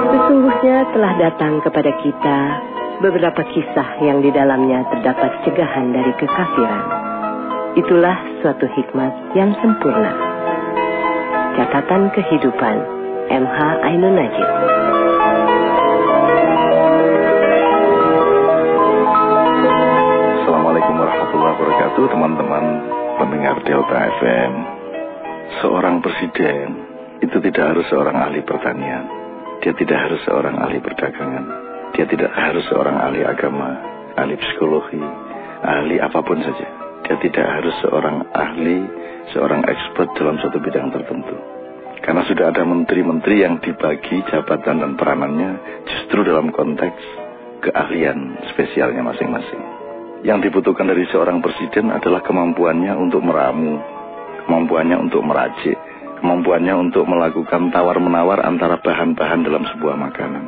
Sesungguhnya telah datang kepada kita beberapa kisah yang di dalamnya terdapat cegahan dari kekafiran. Itulah suatu hikmat yang sempurna. Catatan kehidupan M.H. Ainun Najib. Assalamualaikum warahmatullahi wabarakatuh, teman-teman pendengar Delta FM. Seorang presiden itu tidak harus seorang ahli pertanian. Dia tidak harus seorang ahli perdagangan. Dia tidak harus seorang ahli agama, ahli psikologi, ahli apapun saja. Dia tidak harus seorang ahli, seorang expert dalam satu bidang tertentu. Karena sudah ada menteri-menteri yang dibagi jabatan dan peranannya justru dalam konteks keahlian spesialnya masing-masing. Yang dibutuhkan dari seorang presiden adalah kemampuannya untuk meramu, kemampuannya untuk meracik, kemampuannya untuk melakukan tawar-menawar antara bahan-bahan dalam sebuah makanan,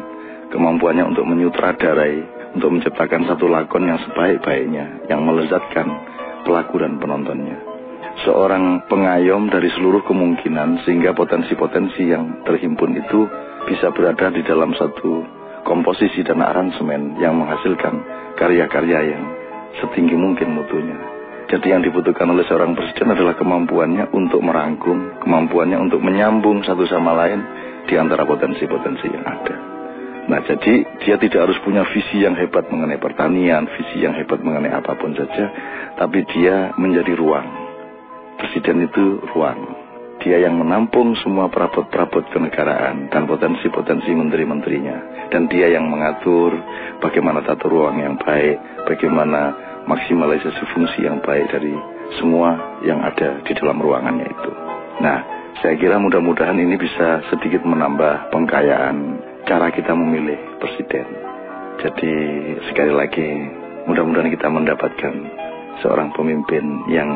kemampuannya untuk menyutradarai, untuk menciptakan satu lakon yang sebaik-baiknya, yang melezatkan pelaku dan penontonnya. Seorang pengayom dari seluruh kemungkinan sehingga potensi-potensi yang terhimpun itu bisa berada di dalam satu komposisi dan aransemen yang menghasilkan karya-karya yang setinggi mungkin mutunya. Jadi yang dibutuhkan oleh seorang presiden adalah kemampuannya untuk merangkum, kemampuannya untuk menyambung satu sama lain di antara potensi-potensi yang ada. Nah, jadi dia tidak harus punya visi yang hebat mengenai pertanian, visi yang hebat mengenai apapun saja, tapi dia menjadi ruang. Presiden itu ruang. Dia yang menampung semua perabot-perabot kenegaraan dan potensi-potensi menteri-menterinya. Dan dia yang mengatur bagaimana tata ruang yang baik, bagaimana maksimalisasi fungsi yang baik dari semua yang ada di dalam ruangannya itu. Nah, saya kira mudah-mudahan ini bisa sedikit menambah pengkayaan cara kita memilih presiden. Jadi sekali lagi, mudah-mudahan kita mendapatkan seorang pemimpin yang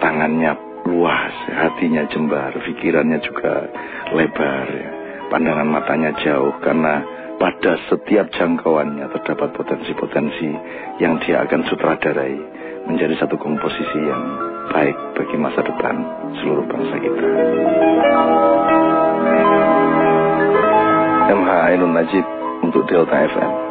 tangannya luas, hatinya jembar, pikirannya juga lebar, ya. Pandangan matanya jauh, karena pada setiap jangkauannya terdapat potensi-potensi yang dia akan sutradarai menjadi satu komposisi yang baik bagi masa depan seluruh bangsa kita. M.H. Ainun Najib untuk Delta FM.